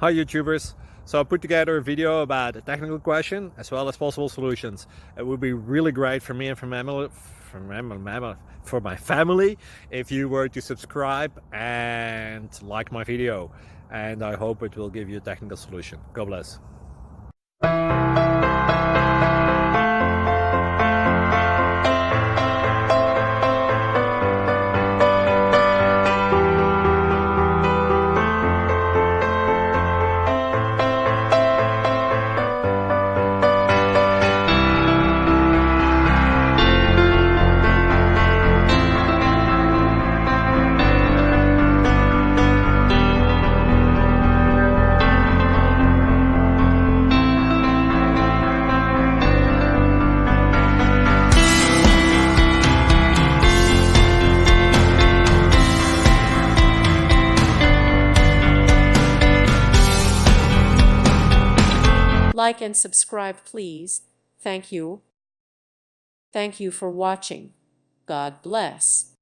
Hi YouTubers. So I put together a video about a technical question as well as possible solutions. It would be really great for me and for my family if you were to subscribe and like my video, and I hope it will give you a technical solution. God bless. Like and subscribe, please. Thank you. Thank you for watching. God bless.